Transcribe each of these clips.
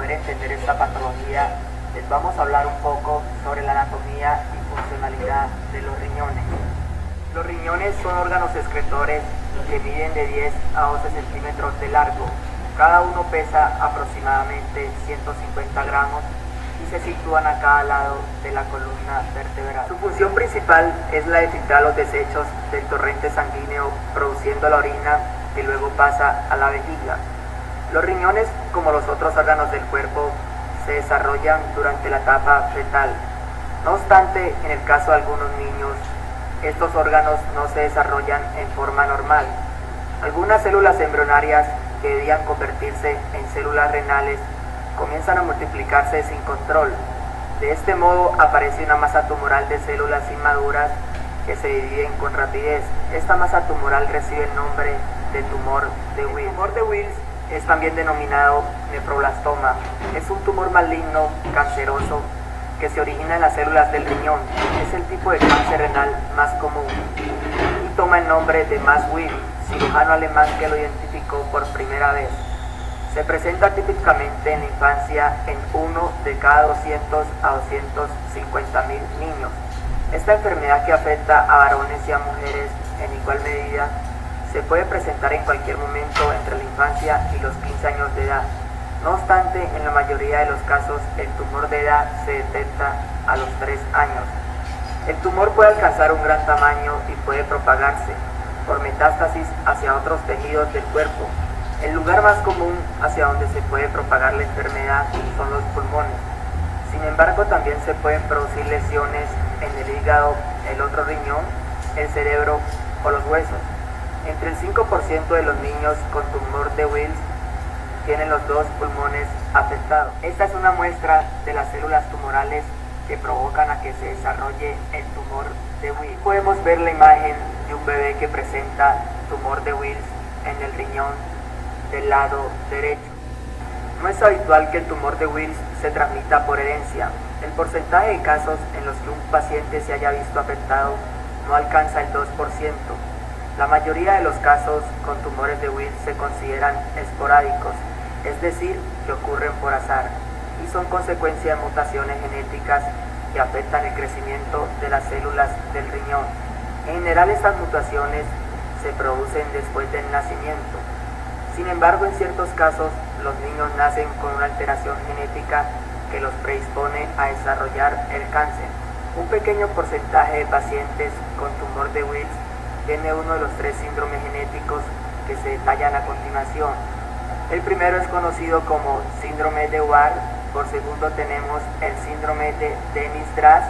poder entender esta patología, les vamos a hablar un poco sobre la anatomía y funcionalidad de los riñones. Los riñones son órganos excretores que miden de 10 a 12 centímetros de largo. Cada uno pesa aproximadamente 150 gramos y se sitúan a cada lado de la columna vertebral. Su función principal es la de filtrar los desechos del torrente sanguíneo, produciendo la orina que luego pasa a la vejiga. Los riñones, como los otros órganos del cuerpo, se desarrollan durante la etapa fetal. No obstante, en el caso de algunos niños, estos órganos no se desarrollan en forma normal. Algunas células embrionarias que debían convertirse en células renales comienzan a multiplicarse sin control. De este modo aparece una masa tumoral de células inmaduras que se dividen con rapidez. Esta masa tumoral recibe el nombre de tumor de Wills. El tumor de Wills es también denominado nefroblastoma. Es un tumor maligno, canceroso, que se origina en las células del riñón. Es el tipo de cáncer renal más común y toma el nombre de Max Wills, cirujano alemán que lo identificó por primera vez. Se presenta típicamente en la infancia en 1 de cada 200 a 250 mil niños. Esta enfermedad, que afecta a varones y a mujeres en igual medida, se puede presentar en cualquier momento entre la infancia y los 15 años de edad. No obstante, en la mayoría de los casos, el tumor de edad se detecta a los 3 años. El tumor puede alcanzar un gran tamaño y puede propagarse por metástasis hacia otros tejidos del cuerpo. El lugar más común hacia donde se puede propagar la enfermedad son los pulmones. Sin embargo, también se pueden producir lesiones en el hígado, el otro riñón, el cerebro o los huesos. Entre el 5% de los niños con tumor de Wills tienen los dos pulmones afectados. Esta es una muestra de las células tumorales que provocan a que se desarrolle el tumor de Wills. Podemos ver la imagen de un bebé que presenta tumor de Wills en el riñón del lado derecho. No es habitual que el tumor de Wills se transmita por herencia. El porcentaje de casos en los que un paciente se haya visto afectado no alcanza el 2%. La mayoría de los casos con tumores de Wills se consideran esporádicos, es decir, que ocurren por azar y son consecuencia de mutaciones genéticas que afectan el crecimiento de las células del riñón. En general, estas mutaciones se producen después del nacimiento. Sin embargo, en ciertos casos, los niños nacen con una alteración genética que los predispone a desarrollar el cáncer. Un pequeño porcentaje de pacientes con tumor de Wills tiene uno de los 3 síndromes genéticos que se detallan a continuación. El primero es conocido como síndrome de Ward, por segundo tenemos el síndrome de Dennis-Drass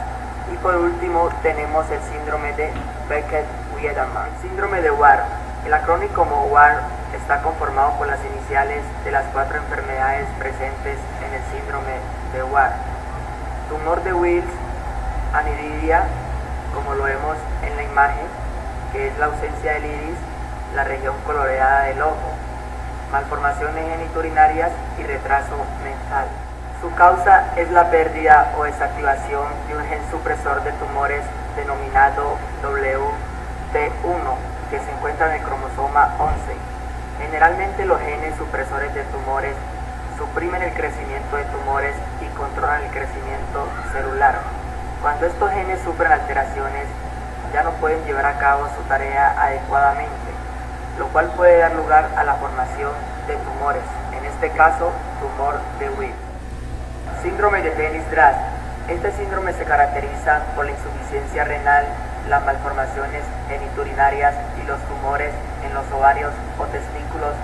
y por último tenemos el síndrome de Beckett-Wiedemann. El síndrome de Ward, el acrónimo como Ward, está conformado por las iniciales de las 4 enfermedades presentes en el síndrome de Ward. Tumor de Wills, aniridia, como lo vemos en la imagen, que es la ausencia del iris, la región coloreada del ojo, malformaciones genitourinarias y retraso mental. Su causa es la pérdida o desactivación de un gen supresor de tumores denominado WT1, que se encuentra en el cromosoma 11. Generalmente los genes supresores de tumores suprimen el crecimiento de tumores y controlan el crecimiento celular. Cuando estos genes sufren alteraciones, ya no pueden llevar a cabo su tarea adecuadamente, lo cual puede dar lugar a la formación de tumores, en este caso, tumor de Wills. Síndrome de Dennis-Drass. Este síndrome se caracteriza por la insuficiencia renal, las malformaciones genitourinarias y los tumores en los ovarios o testículos,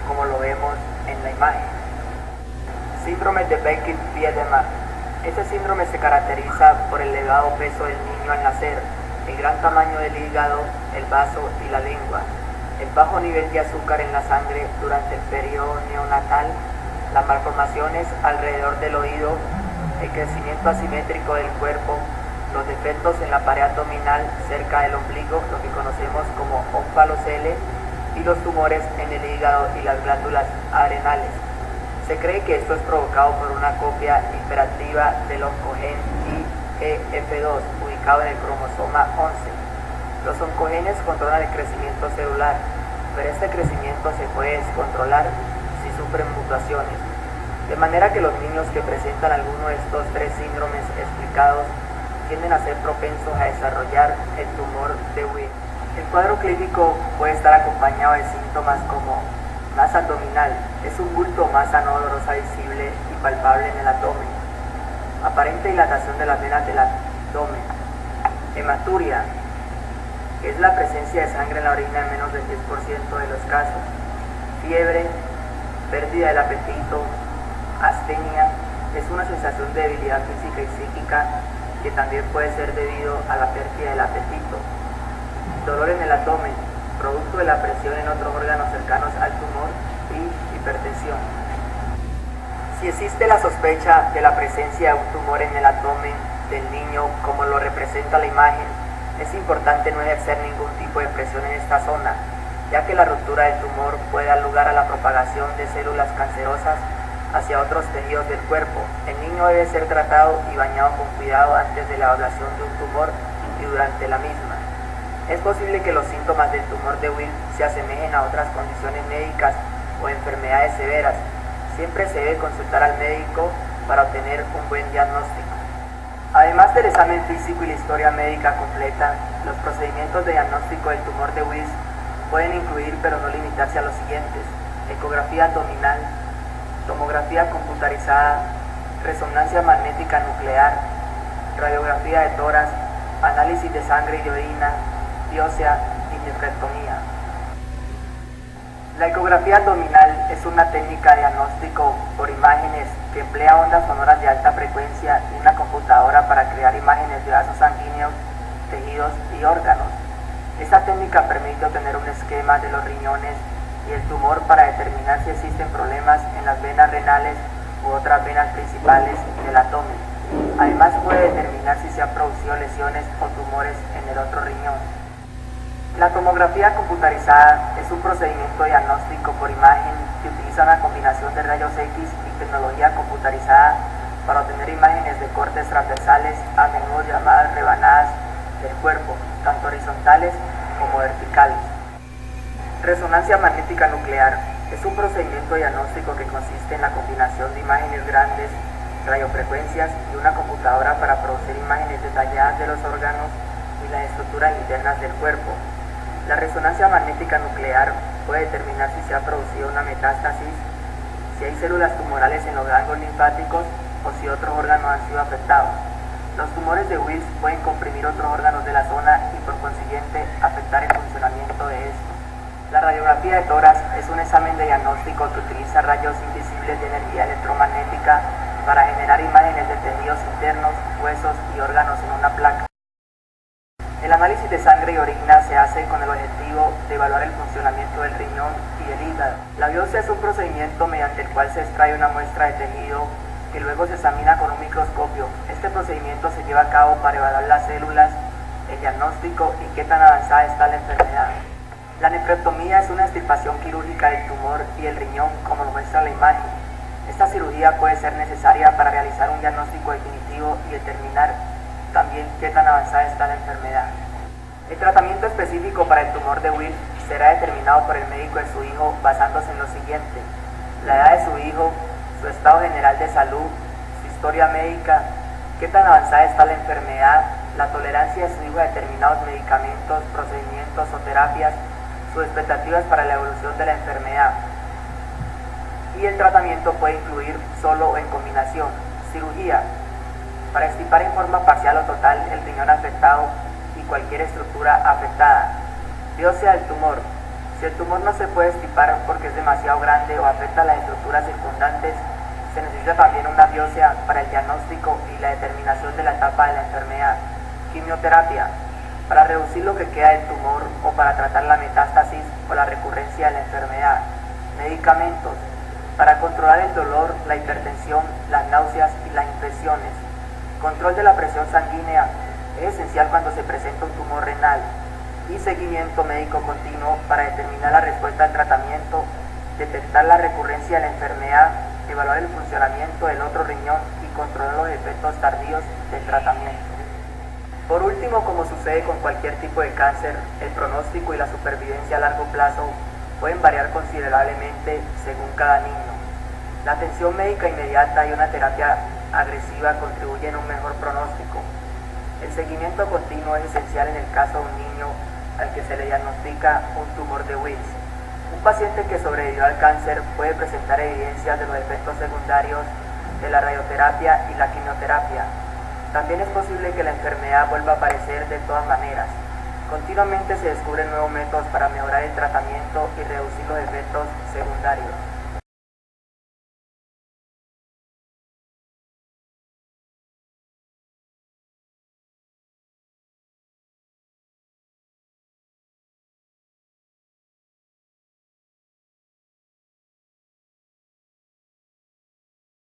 como lo vemos en la imagen. Síndrome de Beckett-Wiedemann. Este síndrome se caracteriza por el elevado peso del niño al nacer, el gran tamaño del hígado, el vaso y la lengua, el bajo nivel de azúcar en la sangre durante el periodo neonatal, las malformaciones alrededor del oído, el crecimiento asimétrico del cuerpo, los defectos en la pared abdominal cerca del ombligo, lo que conocemos como ómphalocele, y los tumores en el hígado y las glándulas adrenales. Se cree que esto es provocado por una copia hiperactiva del oncogen IGF-2 ubicado en el cromosoma 11. Los oncogenes controlan el crecimiento celular, pero este crecimiento se puede descontrolar si sufren mutaciones. de manera que los niños que presentan alguno de estos tres síndromes explicados tienden a ser propensos a desarrollar el tumor de Wills. El cuadro clínico puede estar acompañado de síntomas como masa abdominal, es un bulto o masa no dolorosa visible y palpable en el abdomen, aparente dilatación de las venas del abdomen, hematuria, que es la presencia de sangre en la orina en menos del 10% de los casos, fiebre, pérdida del apetito, astenia, es una sensación de debilidad física y psíquica que también puede ser debido a la pérdida del apetito, dolor en el abdomen, producto de la presión en otros órganos cercanos al tumor y hipertensión. Si existe la sospecha de la presencia de un tumor en el abdomen del niño, como lo representa la imagen, es importante no ejercer ningún tipo de presión en esta zona, ya que la ruptura del tumor puede dar lugar a la propagación de células cancerosas hacia otros tejidos del cuerpo. El niño debe ser tratado y bañado con cuidado antes de la ablación de un tumor y durante la misma. Es posible que los síntomas del tumor de Wills se asemejen a otras condiciones médicas o enfermedades severas. Siempre se debe consultar al médico para obtener un buen diagnóstico. Además del examen físico y la historia médica completa, los procedimientos de diagnóstico del tumor de Wills pueden incluir, pero no limitarse a los siguientes: ecografía abdominal, tomografía computarizada, resonancia magnética nuclear, radiografía de tórax, análisis de sangre y de orina, biopsia y nefrectomía. La ecografía abdominal es una técnica de diagnóstico por imágenes que emplea ondas sonoras de alta frecuencia y una computadora para crear imágenes de vasos sanguíneos, tejidos y órganos. Esta técnica permite obtener un esquema de los riñones y el tumor para determinar si existen problemas en las venas renales u otras venas principales del abdomen. Además puede determinar si se han producido lesiones o tumores en el otro riñón. La tomografía computarizada es un procedimiento diagnóstico por imagen que utiliza una combinación de rayos X y tecnología computarizada para obtener imágenes de cortes transversales, a menudo llamadas rebanadas del cuerpo, tanto horizontales como verticales. Resonancia magnética nuclear es un procedimiento diagnóstico que consiste en la combinación de imágenes grandes, radiofrecuencias y una computadora para producir imágenes detalladas de los órganos y las estructuras internas del cuerpo. La resonancia magnética nuclear puede determinar si se ha producido una metástasis, si hay células tumorales en los ganglios linfáticos o si otros órganos han sido afectados. Los tumores de Wills pueden comprimir otros órganos de la zona y por consiguiente afectar el funcionamiento de estos. La radiografía de tórax es un examen de diagnóstico que utiliza rayos invisibles de energía electromagnética para generar imágenes de tejidos internos, huesos y órganos en una placa. El análisis de sangre y orina se hace con el objetivo de evaluar el funcionamiento del riñón y del hígado. La biopsia es un procedimiento mediante el cual se extrae una muestra de tejido que luego se examina con un microscopio. Este procedimiento se lleva a cabo para evaluar las células, el diagnóstico y qué tan avanzada está la enfermedad. La nefrectomía es una extirpación quirúrgica del tumor y el riñón, como lo muestra la imagen. Esta cirugía puede ser necesaria para realizar un diagnóstico definitivo y determinar también qué tan avanzada está la enfermedad. El tratamiento específico para el tumor de Wills será determinado por el médico de su hijo basándose en lo siguiente: la edad de su hijo, su estado general de salud, su historia médica, qué tan avanzada está la enfermedad, la tolerancia de su hijo a determinados medicamentos, procedimientos o terapias, sus expectativas para la evolución de la enfermedad. Y el tratamiento puede incluir solo o en combinación: cirugía, para extirpar en forma parcial o total el riñón afectado y cualquier estructura afectada. Biopsia del tumor. Si el tumor no se puede extirpar porque es demasiado grande o afecta a las estructuras circundantes, se necesita también una biopsia para el diagnóstico y la determinación de la etapa de la enfermedad. Quimioterapia, para reducir lo que queda del tumor o para tratar la metástasis o la recurrencia de la enfermedad. Medicamentos, para controlar el dolor, la hipertensión, las náuseas y las infecciones. Control de la presión sanguínea es esencial cuando se presenta un tumor renal. Y seguimiento médico continuo para determinar la respuesta al tratamiento, detectar la recurrencia de la enfermedad, evaluar el funcionamiento del otro riñón y controlar los efectos tardíos del tratamiento. Por último, como sucede con cualquier tipo de cáncer, el pronóstico y la supervivencia a largo plazo pueden variar considerablemente según cada niño. La atención médica inmediata y una terapia agresiva contribuyen a un mejor pronóstico. El seguimiento continuo es esencial en el caso de un niño al que se le diagnostica un tumor de Wills. Un paciente que sobrevivió al cáncer puede presentar evidencias de los efectos secundarios de la radioterapia y la quimioterapia. También es posible que la enfermedad vuelva a aparecer de todas maneras. Continuamente se descubren nuevos métodos para mejorar el tratamiento y reducir los efectos secundarios.